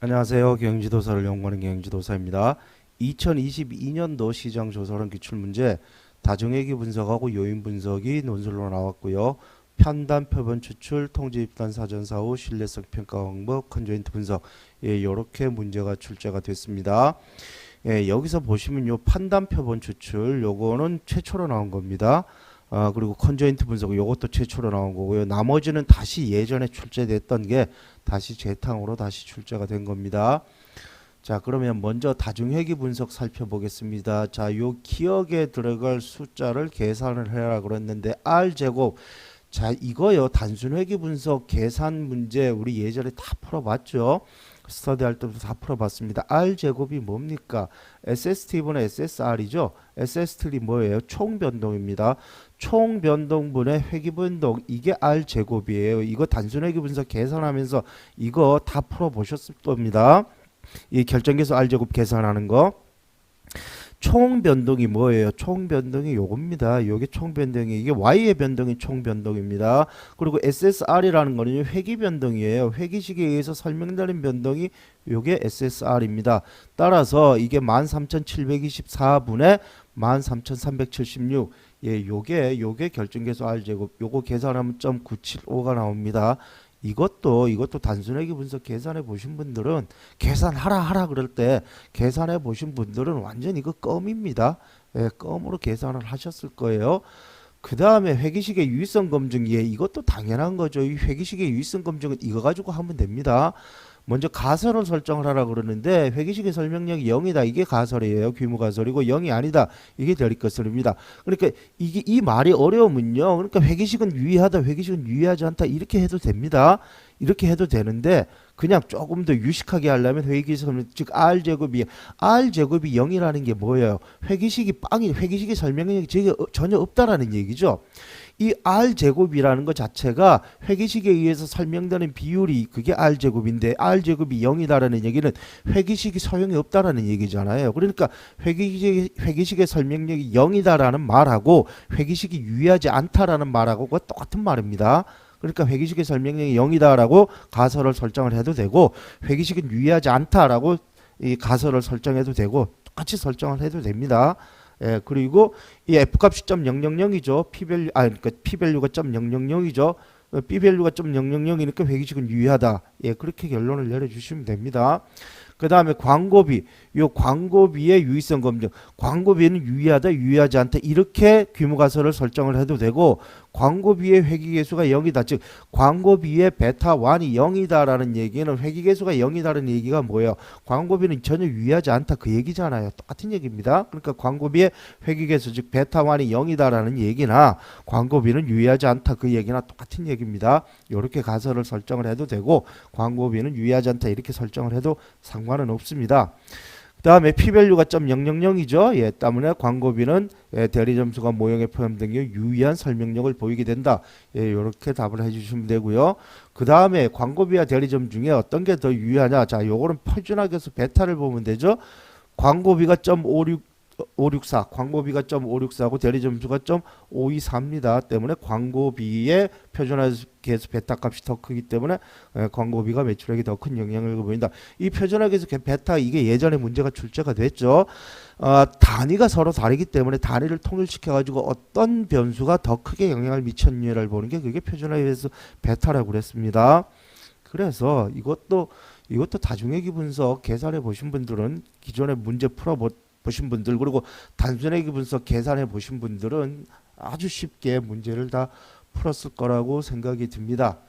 안녕하세요. 경영지도사를 연구하는 경영지도사입니다. 2022년도 시장조사론 기출문제 다중회귀 분석하고 요인 분석이 논술로 나왔고요. 편단, 표본 추출, 통지 입단 사전 사후, 신뢰성 평가 방법, 컨조인트 분석 이렇게 문제가 출제가 됐습니다. 여기서 보시면 요 판단, 표본 추출 요거는 최초로 나온 겁니다. 그리고 컨조인트 분석 요것도 최초로 나온 거고요. 나머지는 다시 예전에 출제됐던 게 다시 재탕으로 다시 출제가 된 겁니다. 자, 그러면 먼저 다중회귀 분석 살펴보겠습니다. 자, 요 기억에 들어갈 숫자를 계산을 해라 그랬는데 R제곱. 자, 이거요. 단순회귀 분석 계산 문제 우리 예전에 다 풀어봤죠. 스터디할 때도 다 풀어봤습니다. R제곱이 뭡니까? SST분의 SSR이죠. SST이 뭐예요? 총변동입니다. 총변동분의 회귀변동 이게 R제곱이에요. 이거 단순회귀 분석 계산하면서 이거 다 풀어보셨을 겁니다. 이 결정계수 R제곱 계산하는 거. 총변동이 뭐예요? 총변동이 요겁니다. 요게 총변동이 이게 Y의 변동이 총변동입니다. 그리고 SSR이라는 거는 회귀변동이에요. 회귀식에 의해서 설명되는 변동이 요게 SSR입니다. 따라서 이게 13,724분의 13,376 요게 결정계수 R제곱 요거 계산하면 0.975가 나옵니다. 이것도 단순회귀 분석 계산해 보신 분들은 계산하라 그럴 때 계산해 보신 분들은 완전 이거 껌입니다. 껌으로 계산을 하셨을 거예요. 그 다음에 회계식의 유의성 검증 이것도 당연한 거죠. 이 회계식의 유의성 검증은 이거 가지고 하면 됩니다. 먼저 가설을 설정을 하라 그러는데 회계식의 설명력이 0이다. 이게 가설이에요. 규모 가설이고 0이 아니다. 이게 대립가설입니다. 그러니까 이게 이 말이 어려우면요. 그러니까 회계식은 유의하다. 회계식은 유의하지 않다. 이렇게 해도 됩니다. 이렇게 해도 되는데 그냥 조금 더 유식하게 하려면 회계식 즉 R제곱이 0이라는 게 뭐예요? 회계식이 빵이 회계식의 설명력이 전혀 없다라는 얘기죠. 이 R제곱이라는 것 자체가 회계식에 의해서 설명되는 비율이 그게 R제곱인데 R제곱이 0이다라는 얘기는 회계식이 소용이 없다라는 얘기잖아요. 그러니까 회계식의 설명력이 0이다라는 말하고 회계식이 유의하지 않다라는 말하고 그거 똑같은 말입니다. 그러니까 회계식의 설명력이 0이다라고 가설을 설정을 해도 되고 회계식은 유의하지 않다라고 이 가설을 설정해도 되고 똑같이 설정을 해도 됩니다. 그리고 이 F값이 0.000이죠. 그러니까 P밸류가 0.000이죠. B밸류가 0.000이니까 회계식은 유의하다. 그렇게 결론을 내려주시면 됩니다. 그 다음에 광고비, 요 광고비의 유의성 검증, 광고비는 유의하다, 유의하지 않다 이렇게 규모가설을 설정을 해도 되고 광고비의 회기계수가 0이다. 즉 광고비의 베타1이 0이다라는 얘기는 회기계수가 0이다라는 얘기가 뭐예요? 광고비는 전혀 유의하지 않다 그 얘기잖아요. 똑같은 얘기입니다. 그러니까 광고비의 회기계수 즉 베타1이 0이다라는 얘기나 광고비는 유의하지 않다 그 얘기나 똑같은 얘기입니다. 이렇게 가설을 설정을 해도 되고 광고비는 유의하지 않다 이렇게 설정을 해도 상관은 없습니다. 그 다음에 P밸류가 0.000이죠. 때문에 광고비는 대리점수가 모형에 포함된 경우 유의한 설명력을 보이게 된다. 이렇게 답을 해주시면 되고요. 그 다음에 광고비와 대리점 중에 어떤 게 더 유의하냐? 자, 요거는 표준화해서 베타를 보면 되죠. 광고비가 564, 광고비가 564고 대리점수가 524입니다. 때문에 광고비의 표준화계수 베타 값이 더 크기 때문에 광고비가 매출액이 더 큰 영향을 보인다. 이 표준화계수 베타 이게 예전에 문제가 출제가 됐죠. 단위가 서로 다르기 때문에 단위를 통일시켜 가지고 어떤 변수가 더 크게 영향을 미쳤느냐를 보는 게 그게 표준화계수 베타라고 그랬습니다. 그래서 이것도 다중회귀 분석 계산해 보신 분들은 기존에 문제 보신 분들 그리고 단순회귀 분석 계산해 보신 분들은 아주 쉽게 문제를 다 풀었을 거라고 생각이 듭니다.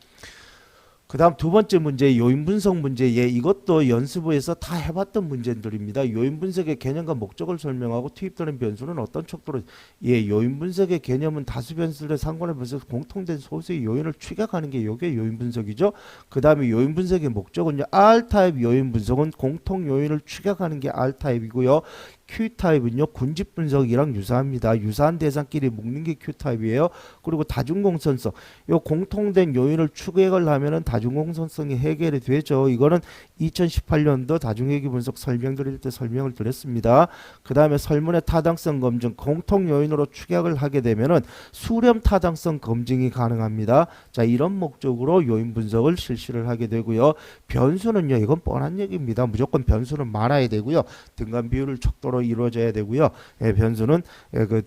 그 다음 두 번째 문제 요인 분석 문제 이것도 연습부에서 다 해봤던 문제들입니다. 요인 분석의 개념과 목적을 설명하고 투입되는 변수는 어떤 척도로 요인 분석의 개념은 다수 변수들의 상관을 벌써 공통된 소수의 요인을 추격하는 게 요게 요인 분석이죠. 그 다음에 요인 분석의 목적은요 R타입 요인 분석은 공통 요인을 추격하는 게 R타입이고요. Q타입은요 군집 분석이랑 유사합니다. 유사한 대상끼리 묶는 게 Q타입이에요. 그리고 다중공선성, 요 공통된 요인을 추격을 하면은 다중공선성이 해결이 되죠. 이거는 2018년도 다중회귀 분석 설명드릴 때 설명을 드렸습니다. 그 다음에 설문의 타당성 검증, 공통 요인으로 추격을 하게 되면은 수렴 타당성 검증이 가능합니다. 자, 이런 목적으로 요인 분석을 실시를 하게 되고요. 변수는요, 이건 뻔한 얘기입니다. 무조건 변수는 많아야 되고요. 등간 비율을 척도로 이루어져야 되고요. 변수는 그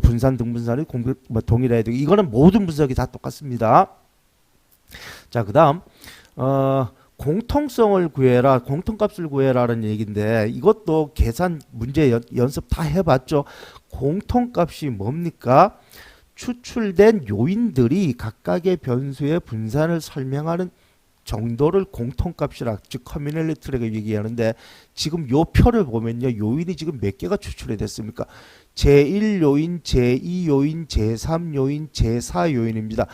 분산 등분산이 동일해야 되고, 이거는 모든 분석이 다 똑같습니다. 자, 그다음 공통성을 구해라, 공통값을 구해라는 얘기인데, 이것도 계산 문제 연습 다 해봤죠. 공통값이 뭡니까? 추출된 요인들이 각각의 변수의 분산을 설명하는 정도를 공통값이라, 즉 커뮤니티라고 얘기하는데, 지금 요 표를 보면요, 요인이 지금 몇 개가 추출이 됐습니까? 제1요인, 제2요인, 제3요인, 제4요인입니다.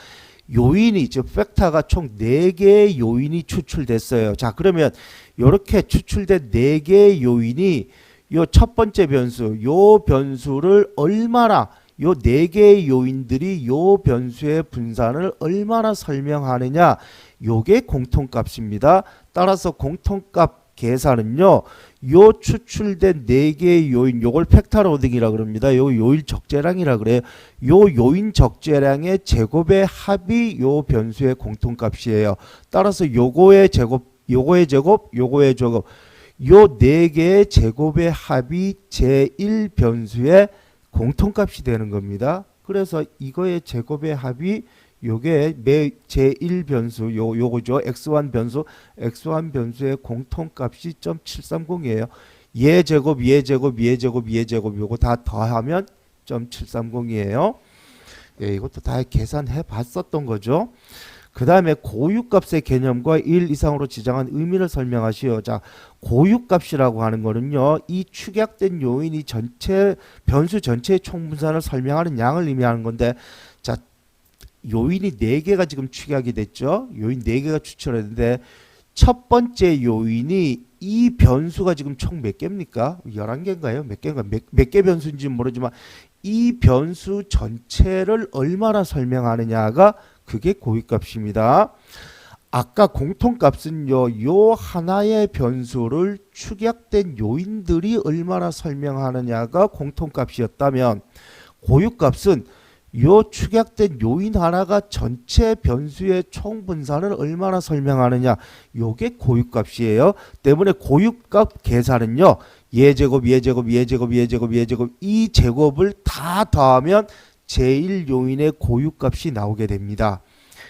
요인이, 즉 팩터가 총 4개의 요인이 추출됐어요. 자, 그러면 이렇게 추출된 4개의 요인이 요 첫 번째 변수, 요 변수를 얼마나, 요 4개의 요인들이 요 변수의 분산을 얼마나 설명하느냐, 요게 공통값입니다. 따라서 공통값 계산은요, 요 추출된 4개의 요인, 요걸 팩터로딩이라 그럽니다. 요 요인 적재량이라 그래요. 요 요인 적재량의 제곱의 합이 요 변수의 공통값이에요. 따라서 요거의 제곱, 요거의 제곱, 요거의 제곱, 요 4개의 제곱의 합이 제1 변수의 공통값이 되는 겁니다. 그래서 이거의 제곱의 합이 요게 제1 변수, 요거죠. x1 변수, x1 변수의 공통값이 0.730이에요. 얘 제곱, 얘 제곱, 얘 제곱, 얘 제곱, 요거 다 더하면 0.730이에요. 예, 이것도 다 계산해 봤었던 거죠. 그 다음에 고유값의 개념과 1 이상으로 지정한 의미를 설명하시오. 자, 고유값이라고 하는 거는요, 이 축약된 요인이 전체 변수 전체의 총분산을 설명하는 양을 의미하는 건데, 자, 요인이 4개가 지금 축약이 됐죠. 요인 4개가 추출했는데, 첫 번째 요인이 이 변수가 지금 총 몇 개입니까? 11개인가요? 몇 개인가? 몇 개 변수인지는 모르지만 이 변수 전체를 얼마나 설명하느냐가 그게 고유값입니다. 아까 공통값은요, 요 하나의 변수를 축약된 요인들이 얼마나 설명하느냐가 공통값이었다면, 고유값은 요 축약된 요인 하나가 전체 변수의 총분산을 얼마나 설명하느냐, 요게 고유값이에요. 때문에 고유값 계산은요, 얘제곱, 얘제곱, 얘제곱, 얘제곱, 얘제곱, 이 제곱을 다 더하면 제1요인의 고유값이 나오게 됩니다.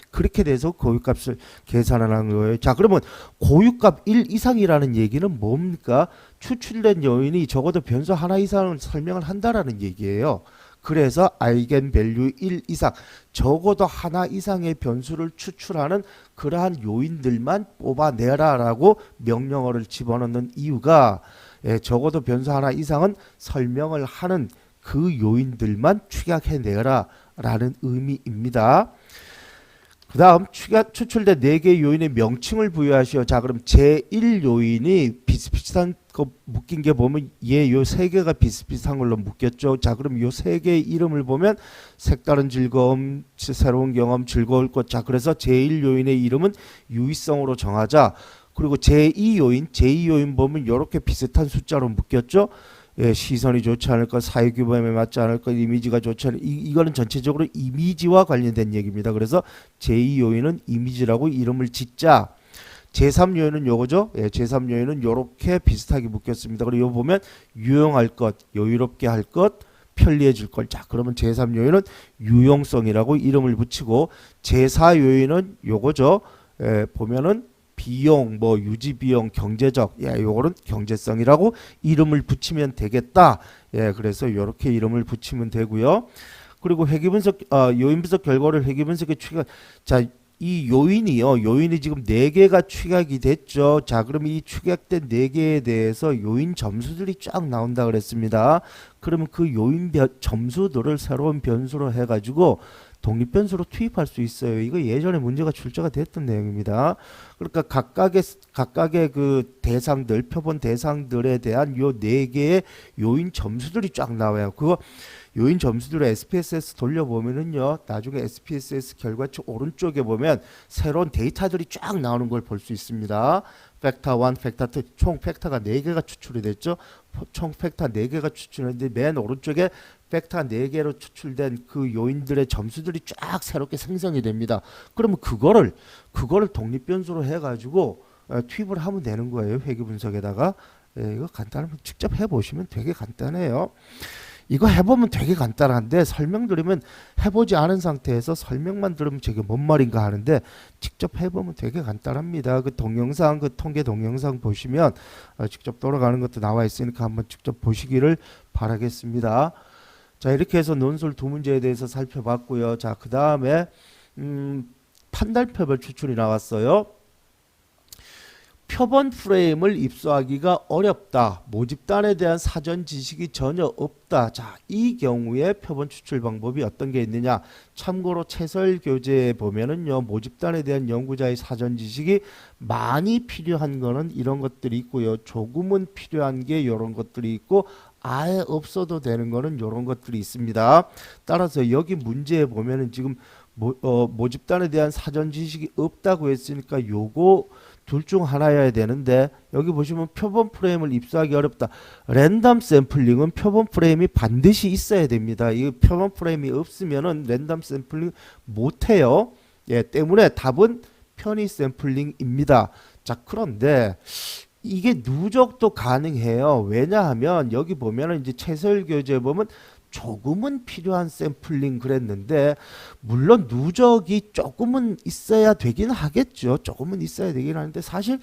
그렇게 돼서 고유값을 계산하는 거예요. 자, 그러면 고유값 1 이상이라는 얘기는 뭡니까? 추출된 요인이 적어도 변수 하나 이상을 설명을 한다라는 얘기예요. 그래서 아이겐밸류 1 이상, 적어도 하나 이상의 변수를 추출하는 그러한 요인들만 뽑아내라라고 명령어를 집어넣는 이유가, 적어도 변수 하나 이상은 설명을 하는 그 요인들만 축약해내라 라는 의미입니다. 그 다음 추출된 4개의 요인의 명칭을 부여하시오. 자, 그럼 제1요인이 비슷비슷한 거 묶인 게 보면 얘 요 3개가 비슷비슷한 걸로 묶였죠. 자, 그럼 요 3개의 이름을 보면 색다른 즐거움, 새로운 경험, 즐거울 것. 자, 그래서 제1요인의 이름은 유의성으로 정하자. 그리고 제2요인 보면 이렇게 비슷한 숫자로 묶였죠. 예, 시선이 좋지 않을 것, 사회규범에 맞지 않을 것, 이미지가 좋지 않을, 이거는 전체적으로 이미지와 관련된 얘기입니다. 그래서 제2요인은 이미지라고 이름을 짓자. 제3요인은 요거죠. 예, 제3요인은 요렇게 비슷하게 묶였습니다. 그리고 요 보면 유용할 것, 여유롭게 할 것, 편리해질 것. 자, 그러면 제3요인은 유용성이라고 이름을 붙이고, 제4요인은 요거죠. 예, 보면은 비용, 뭐 유지 비용, 경제적, 예, 요거는 경제성이라고 이름을 붙이면 되겠다. 예, 그래서 이렇게 이름을 붙이면 되고요. 그리고 회귀 분석, 요인 분석 결과를 회귀 분석에 추가. 자, 이 요인이 지금 4개가 축약이 됐죠. 자, 그럼 이 축약된 4개에 대해서 요인 점수들이 쫙 나온다 그랬습니다. 그러면 그 요인 점수들을 새로운 변수로 해가지고 독립변수로 투입할 수 있어요. 이거 예전에 문제가 출제가 됐던 내용입니다. 그러니까 각각의 그 대상들, 표본 대상들에 대한 요 네 개의 요인 점수들이 쫙 나와요. 그거 요인 점수들을 SPSS 돌려보면은요, 나중에 SPSS 결과치 오른쪽에 보면 새로운 데이터들이 쫙 나오는 걸 볼 수 있습니다. 팩터 1, 팩터 2, 총 팩터가 4개가 추출이 됐죠. 총 팩터 4개가 추출했는데 맨 오른쪽에 팩터 4개로 추출된 그 요인들의 점수들이 쫙 새롭게 생성이 됩니다. 그러면 그거를 독립변수로 해가지고 투입을 하면 되는 거예요. 회귀 분석에다가. 이거 간단하면 직접 해보시면 되게 간단해요. 이거 해보면 되게 간단한데 설명드리면 해보지 않은 상태에서 설명만 들으면 저게 뭔 말인가 하는데 직접 해보면 되게 간단합니다. 그 동영상, 그 통계 동영상 보시면 직접 돌아가는 것도 나와 있으니까 한번 직접 보시기를 바라겠습니다. 자, 이렇게 해서 논술 두 문제에 대해서 살펴봤고요. 자, 그 다음에 판달표별 추출이 나왔어요. 표본 프레임을 입수하기가 어렵다. 모집단에 대한 사전 지식이 전혀 없다. 자, 이 경우에 표본 추출 방법이 어떤 게 있느냐? 참고로 채설 교재에 보면은요, 모집단에 대한 연구자의 사전 지식이 많이 필요한 거는 이런 것들이 있고요. 조금은 필요한 게 이런 것들이 있고, 아예 없어도 되는 거는 이런 것들이 있습니다. 따라서 여기 문제에 보면은 지금 모집단에 대한 사전 지식이 없다고 했으니까 요거 둘 중 하나여야 되는데 여기 보시면 표본 프레임을 입수하기 어렵다. 랜덤 샘플링은 표본 프레임이 반드시 있어야 됩니다. 이 표본 프레임이 없으면은 랜덤 샘플링 못해요. 예, 때문에 답은 편의 샘플링입니다. 자, 그런데 이게 누적도 가능해요. 왜냐하면 여기 보면은 이제 채설 교재 보면 조금은 필요한 샘플링 그랬는데 물론 누적이 조금은 있어야 되긴 하겠죠. 조금은 있어야 되긴 하는데 사실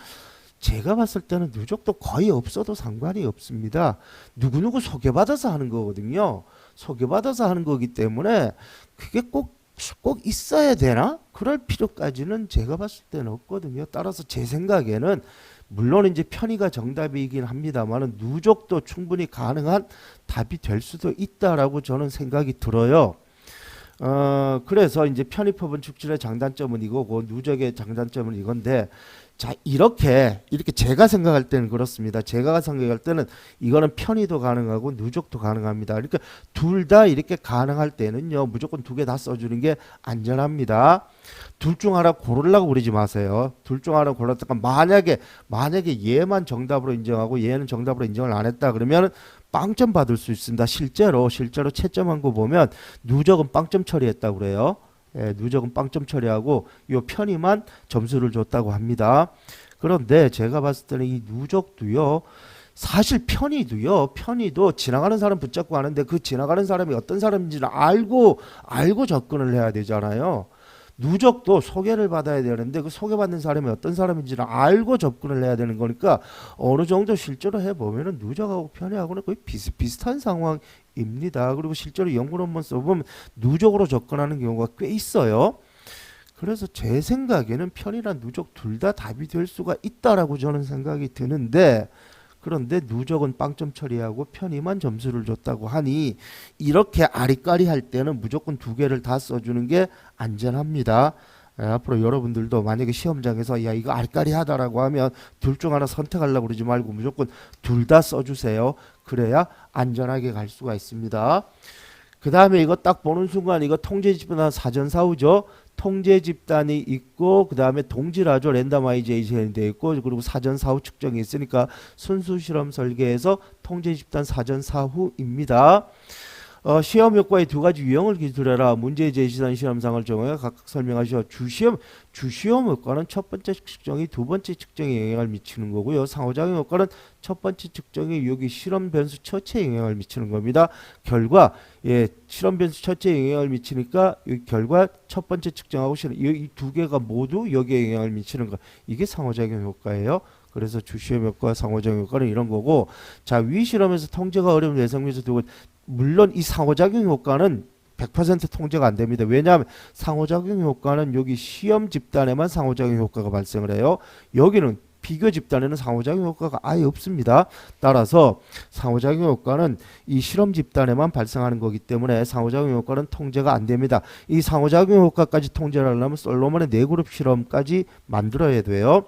제가 봤을 때는 누적도 거의 없어도 상관이 없습니다. 누구누구 소개받아서 하는 거거든요. 소개받아서 하는 거기 때문에 그게 꼭 있어야 되나? 그럴 필요까지는 제가 봤을 때는 없거든요. 따라서 제 생각에는 물론 이제 편의가 정답이긴 합니다만은 누적도 충분히 가능한 답이 될 수도 있다라고 저는 생각이 들어요. 그래서 이제 편의 표본 축출의 장단점은 이거고 누적의 장단점은 이건데 자, 이렇게 제가 생각할 때는 그렇습니다. 제가 생각할 때는 이거는 편의도 가능하고 누적도 가능합니다. 그러니까 둘 다 이렇게 가능할 때는요, 무조건 두 개 다 써주는 게 안전합니다. 둘 중 하나 고르려고 그러지 마세요. 둘 중 하나 골랐다가 만약에 얘만 정답으로 인정하고 얘는 정답으로 인정을 안 했다 그러면 빵점 받을 수 있습니다. 실제로 채점한 거 보면 누적은 빵점 처리했다고 그래요. 예, 누적은 빵점 처리하고 요 편의만 점수를 줬다고 합니다. 그런데 제가 봤을 때는 이 누적도요, 사실 편의도 지나가는 사람 붙잡고 하는데 그 지나가는 사람이 어떤 사람인지는 알고 접근을 해야 되잖아요. 누적도 소개를 받아야 되는데 그 소개받는 사람이 어떤 사람인지를 알고 접근을 해야 되는 거니까 어느 정도 실제로 해보면은 누적하고 편의하고는 거의 비슷비슷한 상황입니다. 그리고 실제로 연구 논문 써보면 누적으로 접근하는 경우가 꽤 있어요. 그래서 제 생각에는 편의랑 누적 둘 다 답이 될 수가 있다라고 저는 생각이 드는데 그런데 누적은 빵점 처리하고 편의만 점수를 줬다고 하니 이렇게 아리까리할 때는 무조건 두 개를 다 써주는 게 안전합니다. 앞으로 여러분들도 만약에 시험장에서 야 이거 아리까리하다라고 하면 둘 중 하나 선택하려고 그러지 말고 무조건 둘 다 써주세요. 그래야 안전하게 갈 수가 있습니다. 그 다음에 이거 딱 보는 순간 이거 통제 집단 사전 사후죠. 통제 집단이 있고 그 다음에 동질하죠. 랜더마이제이션이 되어 있고 그리고 사전 사후 측정이 있으니까 순수 실험 설계에서 통제 집단 사전 사후입니다. 시험 효과의 두 가지 유형을 기술해라. 문제 제시한 실험상을 정하여 각각 설명하시오. 주시험 효과는 첫 번째 측정이 두 번째 측정에 영향을 미치는 거고요. 상호작용 효과는 첫 번째 측정이 여기 실험 변수 첫째에 영향을 미치는 겁니다. 결과 실험 변수 첫째에 영향을 미치니까 이 결과 첫 번째 측정하고 이 두 개가 모두 여기에 영향을 미치는 거. 이게 상호작용 효과예요. 그래서 주시험 효과, 상호작용 효과는 이런 거고 자, 위 실험에서 통제가 어려운 예상면에서 두고 물론 이 상호작용 효과는 100% 통제가 안 됩니다. 왜냐하면 상호작용 효과는 여기 시험 집단에만 상호작용 효과가 발생을 해요. 여기는 비교 집단에는 상호작용 효과가 아예 없습니다. 따라서 상호작용 효과는 이 실험 집단에만 발생하는 거기 때문에 상호작용 효과는 통제가 안 됩니다. 이 상호작용 효과까지 통제를 하려면 솔로몬의 4그룹 실험까지 만들어야 돼요.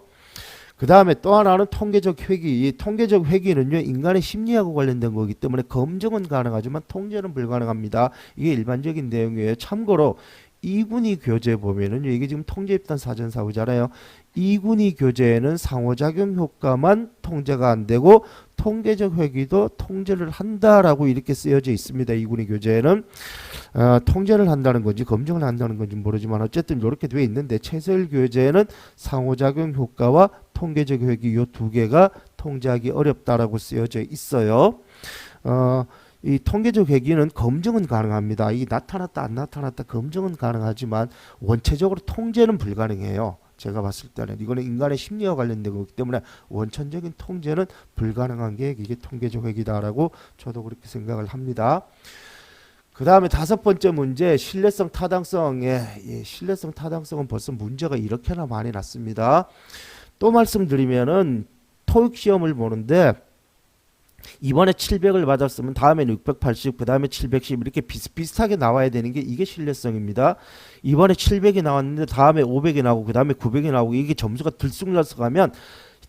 그 다음에 또 하나는 통계적 회귀. 이 통계적 회귀는요, 인간의 심리하고 관련된 거기 때문에 검증은 가능하지만 통제는 불가능합니다. 이게 일반적인 내용이에요. 참고로 이군이 교재 보면은 이게 지금 통제 입단 사전사고잖아요. 이군이 교재에는 상호작용 효과만 통제가 안 되고 통계적 회귀도 통제를 한다라고 이렇게 쓰여져 있습니다. 이군이 교재에는 통제를 한다는 건지 검증을 한다는 건지 모르지만 어쨌든 이렇게 되어 있는데 최서일 교재에는 상호작용 효과와 통계적 회귀 요 두 개가 통제하기 어렵다라고 쓰여져 있어요. 이 통계적 회귀는 검증은 가능합니다. 이 나타났다 안 나타났다 검증은 가능하지만 원체적으로 통제는 불가능해요. 제가 봤을 때는 이거는 인간의 심리와 관련된 거기 때문에 원천적인 통제는 불가능한 게 이게 통계적 회귀다라고 저도 그렇게 생각을 합니다. 그 다음에 5번째 문제 신뢰성 타당성. 신뢰성 타당성은 벌써 문제가 이렇게나 많이 났습니다. 또 말씀드리면은 토익 시험을 보는데 이번에 700을 받았으면 다음에는 680, 그 다음에 710 이렇게 비슷비슷하게 나와야 되는 게 이게 신뢰성입니다. 이번에 700이 나왔는데 다음에 500이 나오고 그 다음에 900이 나오고 이게 점수가 들쑥날쑥하면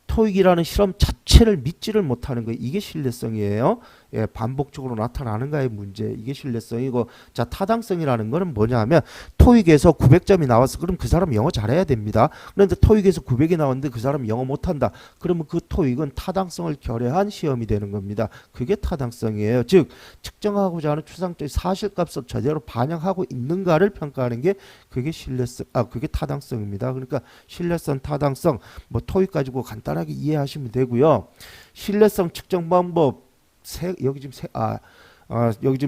토익이라는 실험 자체를 믿지를 못하는 거예요. 이게 신뢰성이에요. 예, 반복적으로 나타나는가의 문제. 이게 신뢰성이고, 자, 타당성이라는 거는 뭐냐 하면 토익에서 900점이 나왔어. 그럼 그 사람 영어 잘해야 됩니다. 그런데 토익에서 900이 나왔는데 그 사람 영어 못한다. 그러면 그 토익은 타당성을 결여한 시험이 되는 겁니다. 그게 타당성이에요. 즉 측정하고자 하는 추상적 사실값을 제대로 반영하고 있는가를 평가하는 게 그게 신뢰성, 그게 타당성입니다. 그러니까 신뢰성, 타당성, 뭐 토익 가지고 간단하게 이해하시면 되고요. 신뢰성 측정 방법 여기 지금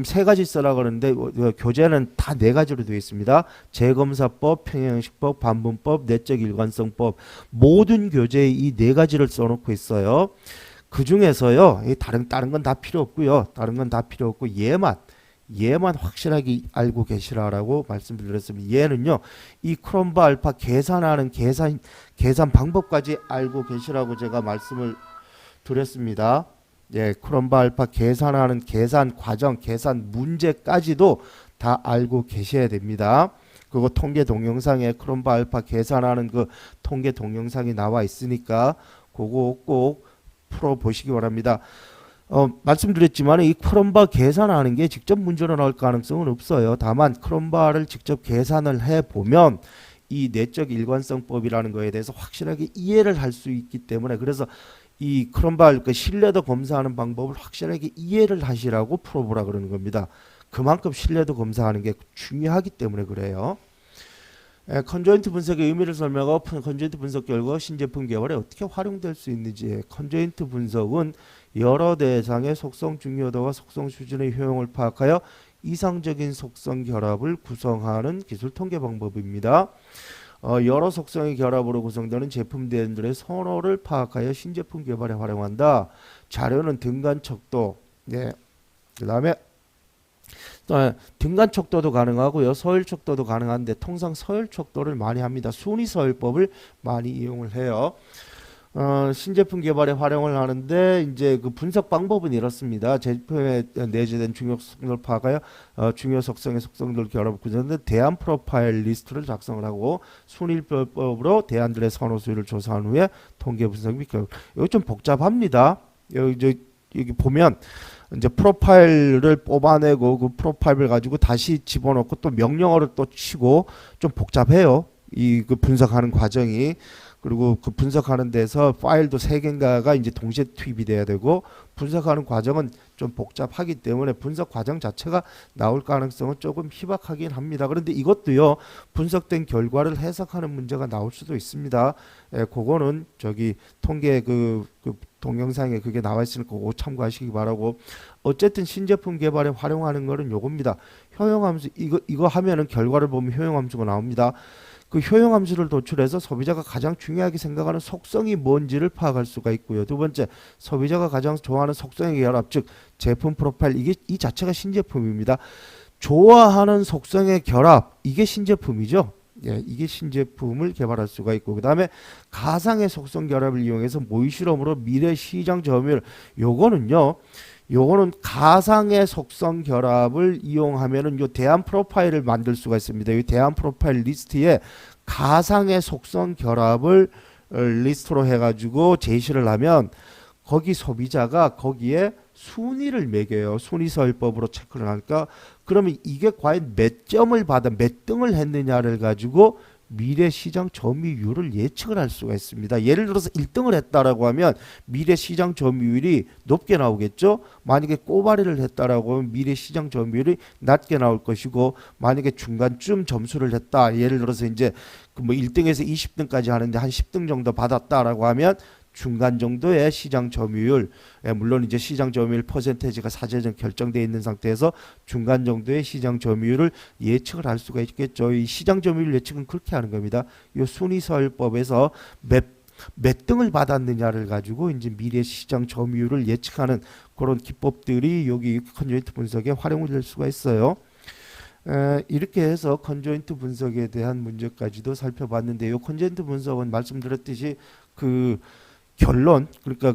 세 가지 써라 그러는데 교재는 다 4가지로 되어 있습니다. 재검사법, 평형식법, 반문법, 내적 일관성법 모든 교재에 이 4가지를 써놓고 있어요. 그 중에서요 다른 건 다 필요 없고요. 다른 건 다 필요 없고 얘만 확실하게 알고 계시라라고 말씀드렸습니다. 얘는요 이 크롬바 알파 계산하는 계산 방법까지 알고 계시라고 제가 말씀을 드렸습니다. 예, 크롬바 알파 계산하는 계산 과정, 계산 문제까지도 다 알고 계셔야 됩니다. 그거 통계 동영상에 크롬바 알파 계산하는 그 통계 동영상이 나와 있으니까 그거 꼭 풀어 보시기 바랍니다. 말씀드렸지만 이 크롬바 계산하는 게 직접 문제로 나올 가능성은 없어요. 다만 크롬바를 직접 계산을 해 보면 이 내적 일관성법이라는 거에 대해서 확실하게 이해를 할 수 있기 때문에 그래서 이 크롬바 그 신뢰도 검사하는 방법을 확실하게 이해를 하시라고 풀어보라 그러는 겁니다. 그만큼 신뢰도 검사하는 게 중요하기 때문에 그래요. 컨조인트 분석의 의미를 설명하고 컨조인트 분석 결과 신제품 개발에 어떻게 활용될 수 있는지. 컨조인트 분석은 여러 대상의 속성 중요도와 속성 수준의 효용을 파악하여 이상적인 속성 결합을 구성하는 기술 통계 방법입니다. 여러 속성의 결합으로 구성되는 제품 대안들의 선호를 파악하여 신제품 개발에 활용한다. 자료는 등간 척도, 그 다음에 등간 척도도 가능하고요. 서열 척도도 가능한데 통상 서열 척도를 많이 합니다. 순위 서열법을 많이 이용을 해요. 신제품 개발에 활용을 하는데 이제 그 분석 방법은 이렇습니다. 제품에 내재된 중요 속성을 파악하여 중요 속성의 속성들 결합 구성된 대안 프로파일 리스트를 작성을 하고 순위별법으로 대안들의 선호 수율을 조사한 후에 통계 분석 및 결과. 이거 좀 복잡합니다. 여기 보면 이제 프로파일을 뽑아내고 그 프로파일을 가지고 다시 집어넣고 또 명령어를 또 치고 좀 복잡해요. 그 분석하는 과정이. 그리고 그 분석하는 데서 파일도 3개인가가 이제 동시에 투입이 돼야 되고 분석하는 과정은 좀 복잡하기 때문에 분석 과정 자체가 나올 가능성은 조금 희박하긴 합니다. 그런데 이것도요 분석된 결과를 해석하는 문제가 나올 수도 있습니다. 그거는 저기 통계 그 동영상에 그게 나와 있으니까 그거 참고하시기 바라고. 어쨌든 신제품 개발에 활용하는 거는 요겁니다. 효용함수 이거 하면은 결과를 보면 효용함수가 나옵니다. 그 효용함수를 도출해서 소비자가 가장 중요하게 생각하는 속성이 뭔지를 파악할 수가 있고요. 두 번째, 소비자가 가장 좋아하는 속성의 결합, 즉 제품 프로파일, 이 자체가 신제품입니다. 좋아하는 속성의 결합, 이게 신제품이죠. 예, 이게 신제품을 개발할 수가 있고 그다음에 가상의 속성 결합을 이용해서 모의 실험으로 미래 시장 점유율 요거는 가상의 속성 결합을 이용하면은 요 대안 프로파일을 만들 수가 있습니다. 이 대안 프로파일 리스트에 가상의 속성 결합을 리스트로 해가지고 제시를 하면 거기 소비자가 거기에 순위를 매겨요. 순위서열법으로 체크를 하니까 그러면 이게 과연 몇 점을 받아 몇 등을 했느냐를 가지고 미래 시장 점유율을 예측을 할 수가 있습니다. 예를 들어서 1등을 했다라고 하면 미래 시장 점유율이 높게 나오겠죠. 만약에 꼬바리를 했다라고 하면 미래 시장 점유율이 낮게 나올 것이고 만약에 중간쯤 점수를 했다. 예를 들어서 이제 그 뭐 1등에서 20등까지 하는데 한 10등 정도 받았다라고 하면 중간 정도의 시장 점유율, 물론 이제 시장 점유율 퍼센테이지가 사전에 결정되어 있는 상태에서 중간 정도의 시장 점유율을 예측을 할 수가 있겠죠. 이 시장 점유율 예측은 그렇게 하는 겁니다. 이 순위서열법에서 몇 등을 받았느냐를 가지고 이제 미래 시장 점유율을 예측하는 그런 기법들이 여기 컨조인트 분석에 활용될 수가 있어요. 이렇게 해서 컨조인트 분석에 대한 문제까지도 살펴봤는데요. 컨조인트 분석은 말씀드렸듯이 그 결론 그러니까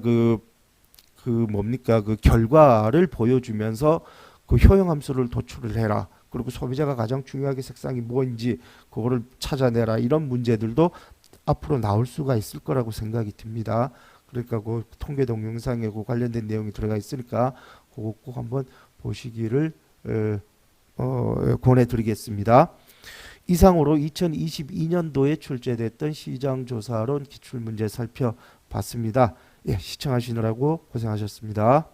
그 결과를 보여주면서 그 효용 함수를 도출을 해라. 그리고 소비자가 가장 중요하게 색상이 뭔지 그거를 찾아내라. 이런 문제들도 앞으로 나올 수가 있을 거라고 생각이 듭니다. 그러니까 그 통계 동영상에 그 관련된 내용이 들어가 있으니까 그거 꼭 한번 보시기를 권해드리겠습니다. 이상으로 2022년도에 출제됐던 시장조사론 기출문제 살펴봤습니다. 예, 시청하시느라고 고생하셨습니다.